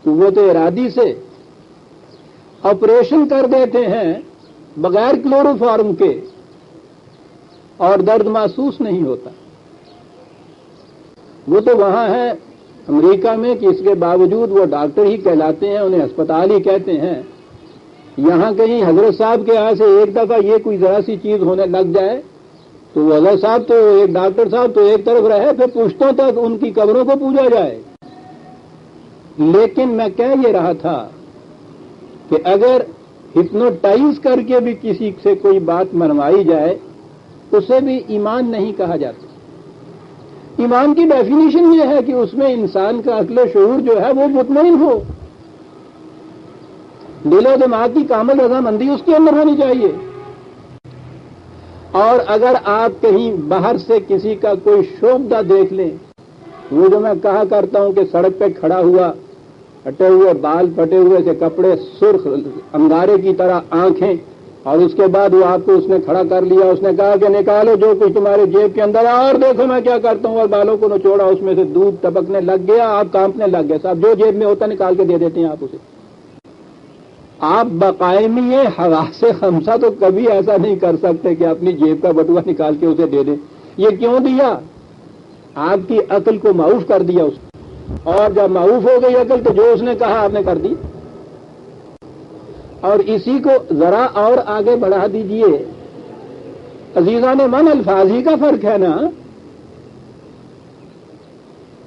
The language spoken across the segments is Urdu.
قوت ارادی سے آپریشن کر دیتے ہیں بغیر کلوروفارم کے اور درد محسوس نہیں ہوتا. وہ تو وہاں ہے امریکہ میں کہ اس کے باوجود وہ ڈاکٹر ہی کہلاتے ہیں, انہیں اسپتال ہی کہتے ہیں. یہاں کہیں حضرت صاحب کے یہاں سے ایک دفعہ یہ کوئی ذرا سی چیز ہونے لگ جائے تو وہ حضرت صاحب تو ایک ڈاکٹر صاحب تو ایک طرف رہے, پھر پشتوں تک ان کی قبروں کو پوجا جائے. لیکن میں کہہ یہ رہا تھا کہ اگر ہپنوٹائز کر کے بھی کسی سے کوئی بات منوائی جائے اسے بھی ایمان نہیں کہا جاتا. ایمان کی ڈیفینیشن یہ ہے کہ اس میں انسان کا عقل و شعور جو ہے وہ مطمئن ہو, دل و دماغ کی کامل رضامندی اس کے اندر ہونی چاہیے. اور اگر آپ کہیں باہر سے کسی کا کوئی شوبدہ دیکھ لیں, وہ جو میں کہا کرتا ہوں کہ سڑک پہ کھڑا ہوا, پھٹے ہوئے بال, پھٹے ہوئے سے کپڑے, سرخ انگارے کی طرح آنکھیں, اور اس کے بعد وہ آپ کو اس نے کھڑا کر لیا, اس نے کہا کہ نکالو جو کچھ تمہارے جیب کے اندر, اور دیکھو میں کیا کرتا ہوں, اور بالوں کو نچوڑا, اس میں سے دودھ ٹپکنے لگ گیا, آپ کانپنے لگ گئے. صاحب جو جیب میں ہوتا نکال کے دے دیتے ہیں آپ اسے. آپ بقائمی حواس خمسہ تو کبھی ایسا نہیں کر سکتے کہ اپنی جیب کا بٹوا نکال کے اسے دے دیں. یہ کیوں دیا؟ آپ کی عقل کو معاف کر دیا اس نے, اور جب معاف ہو گئی عقل تو جو اس نے کہا آپ نے کر دی. اور اسی کو ذرا اور آگے بڑھا دیجئے. عزیزان من, الفاظ ہی کا فرق ہے نا,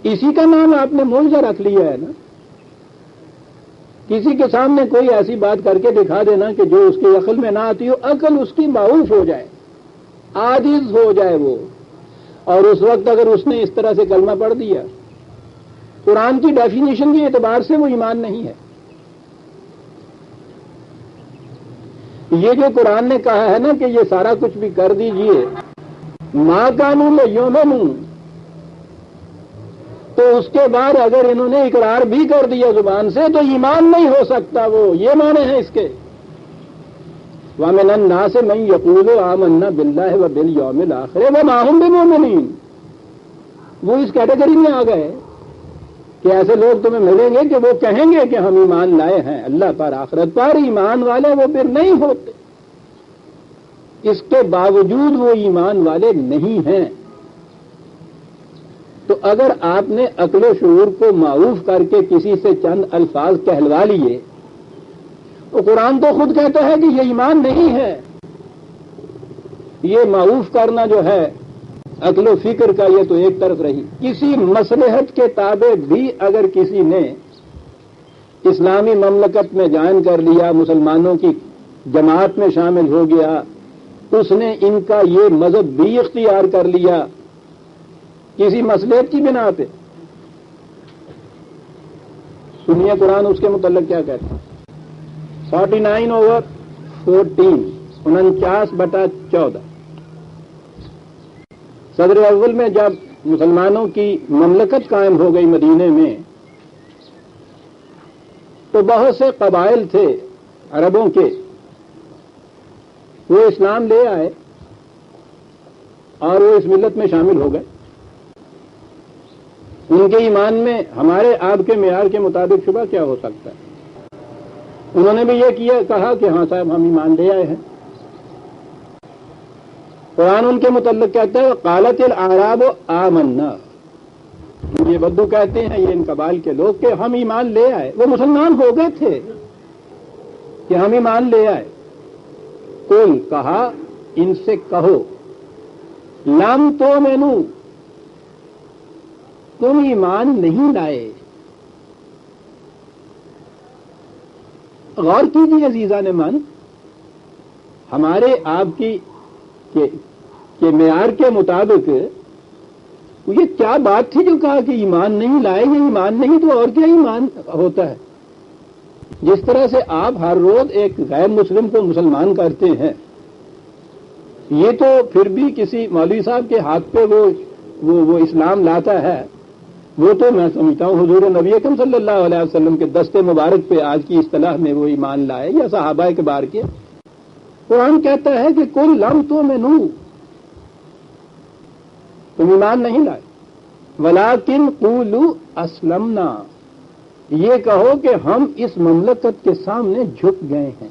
اسی کا نام آپ نے موجہ رکھ لیا ہے نا. کسی کے سامنے کوئی ایسی بات کر کے دکھا دینا کہ جو اس کی عقل میں نہ آتی ہو, عقل اس کی معاف ہو جائے, عاجز ہو جائے وہ, اور اس وقت اگر اس نے اس طرح سے کلمہ پڑھ دیا, قرآن کی ڈیفینیشن کے اعتبار سے وہ ایمان نہیں ہے. یہ جو قرآن نے کہا ہے نا کہ یہ سارا کچھ بھی کر دیجئے, ما کانوا لیؤمنوا, تو اس کے بعد اگر انہوں نے اقرار بھی کر دیا زبان سے تو ایمان نہیں ہو سکتا. وہ یہ معنی ہیں اس کے. وَمِنَ النَّاسِ مَن يَقُولُ آمَنَّا بِاللَّهِ وَبِالْيَوْمِ الْآخِرِ وَمَا هُمْ بِمُؤْمِنِينَ. وہ اس کیٹیگری میں آ گئے کہ ایسے لوگ تمہیں ملیں گے کہ وہ کہیں گے کہ ہم ایمان لائے ہیں اللہ پر, آخرت پر. ایمان والے وہ پھر نہیں ہوتے, اس کے باوجود وہ ایمان والے نہیں ہیں. تو اگر آپ نے عقل و شعور کو معاف کر کے کسی سے چند الفاظ کہلوا لیے, تو قرآن تو خود کہتا ہے کہ یہ ایمان نہیں ہے. یہ معاف کرنا جو ہے عقل و فکر کا, یہ تو ایک طرف رہی. کسی مصلحت کے تابع بھی اگر کسی نے اسلامی مملکت میں جوائن کر لیا, مسلمانوں کی جماعت میں شامل ہو گیا, اس نے ان کا یہ مذہب بھی اختیار کر لیا کسی مصلحت کی بنا پہ, سنیے قرآن اس کے متعلق کیا کہتا ہے. 49/14, 49/14. صدر اول میں جب مسلمانوں کی مملکت قائم ہو گئی مدینے میں, تو بہت سے قبائل تھے عربوں کے, وہ اسلام لے آئے اور وہ اس ملت میں شامل ہو گئے. ان کے ایمان میں ہمارے آپ کے معیار کے مطابق شبہ کیا ہو سکتا ہے؟ انہوں نے بھی یہ کہا کہ ہاں صاحب ہم ایمان لے آئے ہیں. قرآن ان کے متعلق کہتا ہے قالت الاعراب آمنا. یہ بدو کہتے ہیں, یہ ان قبائل کے لوگ, کہ ہم ایمان لے آئے. وہ مسلمان ہو گئے تھے کہ ہم ایمان لے آئے. قل, کہا ان سے کہو, لم تؤمنوا, تم ایمان نہیں لائے. غور کیجیے عزیزان من, ہمارے آپ کی کہ معیار کے مطابق یہ کیا بات تھی جو کہا کہ ایمان نہیں لائے. یہ ایمان نہیں تو اور کیا ایمان ہوتا ہے؟ جس طرح سے آپ ہر روز ایک غیر مسلم کو مسلمان کرتے ہیں, یہ تو پھر بھی کسی مولوی صاحب کے ہاتھ پہ وہ اسلام لاتا ہے. وہ تو میں سمجھتا ہوں حضور نبی اکرم صلی اللہ علیہ وسلم کے دستے مبارک پہ آج کی اصطلاح میں وہ ایمان لائے, یا صحابہ کے بار کے. قرآن کہتا ہے کہ قل لم تؤمنوا, تم ایمان نہیں لائے. ولکن قولوا اسلمنا, یہ کہو کہ ہم اس مملکت کے سامنے جھک گئے ہیں،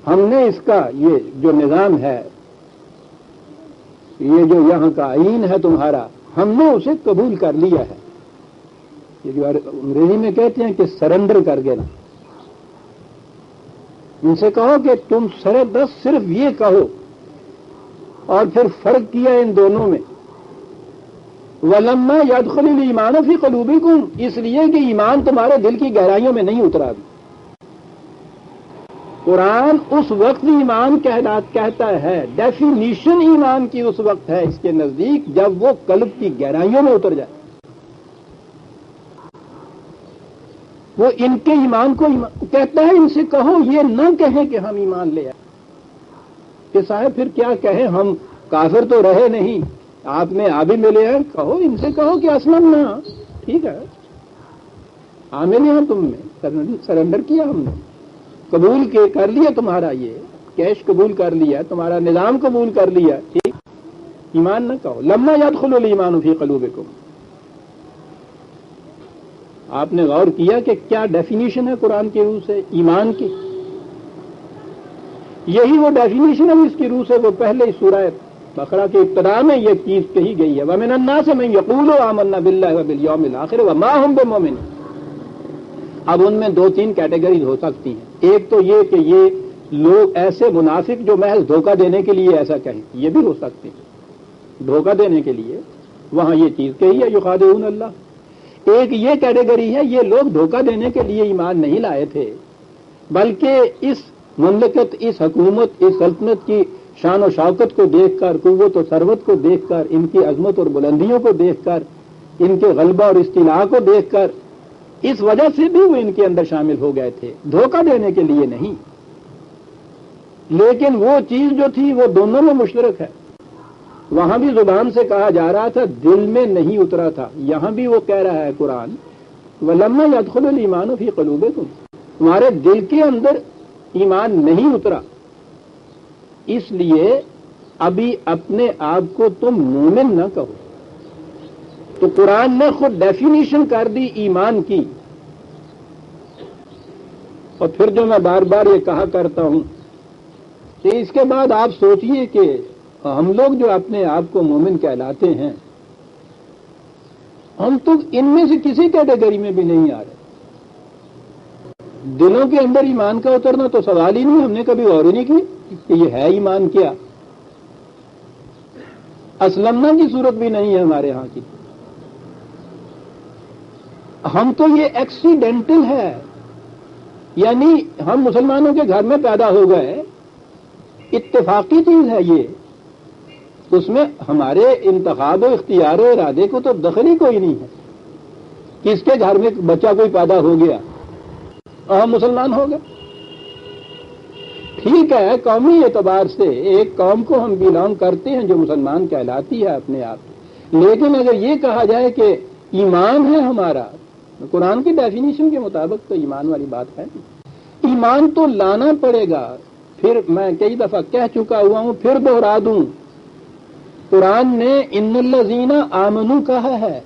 ہم نے اس کا یہ جو نظام ہے، یہ جو یہاں کا آئین ہے تمہارا، ہم نے اسے قبول کر لیا ہے۔ یہ جو انگریزی میں کہتے ہیں کہ سرنڈر کر گئے نا، ان سے کہو کہ تم سر دست صرف یہ کہو، اور پھر فرق کیا ان دونوں میں، وَلَمَّا يَدْخُلِ الْإِيمَانُ فِي قُلُوبِكُمْ، اس لیے کہ ایمان تمہارے دل کی گہرائیوں میں نہیں اترا بھی۔ قرآن اس وقت ایمان کہتا ہے، ڈیفینیشن ایمان کی اس وقت ہے اس کے نزدیک جب وہ قلب کی گہرائیوں میں اتر جائے۔ وہ ان کے ایمان کو کہتا ہے، ان سے کہو یہ نہ کہیں کہ ہم ایمان لے آئے، کہ صاحب پھر کیا کہیں، ہم کافر تو رہے نہیں، آپ میں آبی ملے ہیں، کہو ان سے کہو کہ اسلمنا، ٹھیک ہے عامل ہیں تم میں، سرنڈر کیا ہم نے، قبول کر لیا تمہارا یہ کیش قبول کر لیا، تمہارا نظام قبول کر لیا، ٹھیک، ایمان نہ کہو۔ لما يدخل الایمان فی قلوبکم، آپ نے غور کیا کہ کیا ڈیفینیشن ہے قرآن کی روح سے ایمان کی؟ یہی وہ ڈیفینیشن ہے اس کی روح سے، وہ پہلے سورہ بقرہ کے ابتدا میں یہ چیز کہی گئی ہے، وَمِنَ النَّاسِ مَن يَقُولُ آمَنَّا بِاللَّهِ وَبِالْيَوْمِ الْآخِرِ وَمَا هُمْ بِمُؤْمِنِينَ۔ اب ان میں دو تین کیٹیگریز ہو سکتی ہیں، ایک تو یہ کہ یہ لوگ ایسے منافق جو محض دھوکہ دینے کے لیے ایسا کہیں، یہ بھی ہو سکتے ہیں، دھوکہ دینے کے لیے وہاں یہ چیز کہی ہے یخادعون اللہ۔ ایک یہ کیٹیگری ہے، یہ لوگ دھوکہ دینے کے لیے ایمان نہیں لائے تھے، بلکہ اس مملکت، اس حکومت، اس سلطنت کی شان و شوکت کو دیکھ کر، قوت و ثروت کو دیکھ کر، ان کی عظمت اور بلندیوں کو دیکھ کر، ان کے غلبہ اور استیلاء کو دیکھ کر، اس وجہ سے بھی وہ ان کے اندر شامل ہو گئے تھے، دھوکہ دینے کے لیے نہیں۔ لیکن وہ چیز جو تھی وہ دونوں میں مشترک ہے، وہاں بھی زبان سے کہا جا رہا تھا، دل میں نہیں اترا تھا، یہاں بھی وہ کہہ رہا ہے قرآن، وَلَمَّا يَدْخُلُ الْإِيمَانُ فِي قُلُوبِكُمْ، تمہارے دل کے اندر ایمان نہیں اترا، اس لیے ابھی اپنے آپ کو تم مومن نہ کہو۔ تو قرآن نے خود ڈیفینیشن کر دی ایمان کی، اور پھر جو میں بار بار یہ کہا کرتا ہوں کہ اس کے بعد آپ سوچئے کہ ہم لوگ جو اپنے آپ کو مومن کہلاتے ہیں، ہم تو ان میں سے کسی کیٹیگری میں بھی نہیں آ رہے۔ دلوں کے اندر ایمان کا اترنا تو سوال ہی نہیں، ہم نے کبھی غور ہی نہیں کی کہ یہ ہے ایمان کیا۔ اسلمنا کی صورت بھی نہیں ہے ہمارے ہاں کی، ہم تو یہ ایکسیڈنٹل ہے، یعنی ہم مسلمانوں کے گھر میں پیدا ہو گئے، اتفاقی چیز ہے یہ، اس میں ہمارے انتخاب و اختیار و ارادے کو تو دخل ہی کوئی نہیں ہے۔ کس کے گھر میں بچہ کوئی پیدا ہو گیا اور ہم مسلمان ہو گئے، ٹھیک ہے قومی اعتبار سے ایک قوم کو ہم بلانگ کرتے ہیں جو مسلمان کہلاتی ہے اپنے آپ، لیکن اگر یہ کہا جائے کہ ایمان ہے ہمارا، قرآن کی ڈیفینیشن کے مطابق تو ایمان والی بات ہے، ایمان تو لانا پڑے گا۔ پھر میں کئی دفعہ کہہ چکا ہوا ہوں، پھر دوہرا دوں، قرآن نے ان الذین آمنوا کہا ہے،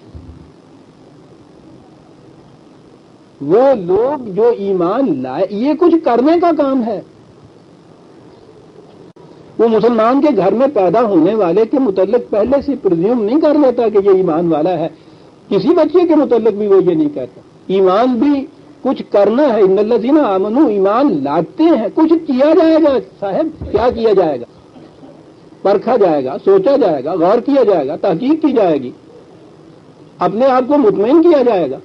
وہ لوگ جو ایمان لائے، یہ کچھ کرنے کا کام ہے۔ وہ مسلمان کے گھر میں پیدا ہونے والے کے متعلق پہلے سے پرزیوم نہیں کر لیتا کہ یہ ایمان والا ہے، کسی بچے کے متعلق بھی وہ یہ نہیں کہتا۔ ایمان بھی کچھ کرنا ہے، ان الذین آمنوا، ایمان لاتے ہیں، کچھ کیا جائے گا۔ صاحب کیا کیا جائے گا؟ پرکھا جائے گا، سوچا جائے گا، غور کیا جائے گا، تحقیق کی جائے گی، اپنے آپ کو مطمئن کیا جائے گا۔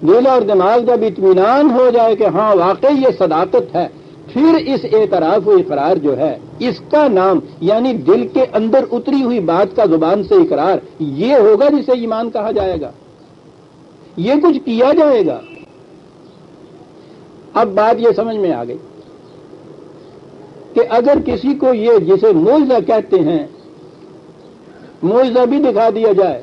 دل اور دماغ جب اطمینان ہو جائے کہ ہاں واقعی یہ صداقت ہے، پھر اس اعتراف و اقرار جو ہے، اس کا نام یعنی دل کے اندر اتری ہوئی بات کا زبان سے اقرار، یہ ہوگا جسے ایمان کہا جائے گا، یہ کچھ کیا جائے گا۔ اب بات یہ سمجھ میں آ گئی کہ اگر کسی کو یہ جسے معجزہ کہتے ہیں، معجزہ بھی دکھا دیا جائے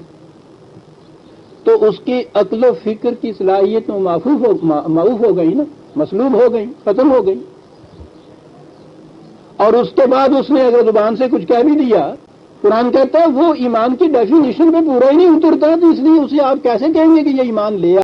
تو اس کی عقل و فکر کی صلاحیت معوف ہو گئی نا، مسلوب ہو گئی، ختم ہو گئی۔ اور اس کے بعد اس نے اگر زبان سے کچھ کہہ بھی دیا قرآن کہتا ہے وہ ایمان کی ڈیفینیشن پہ پورا ہی نہیں اترتا، تو اس لیے اسے آپ کیسے کہیں گے کہ یہ ایمان لے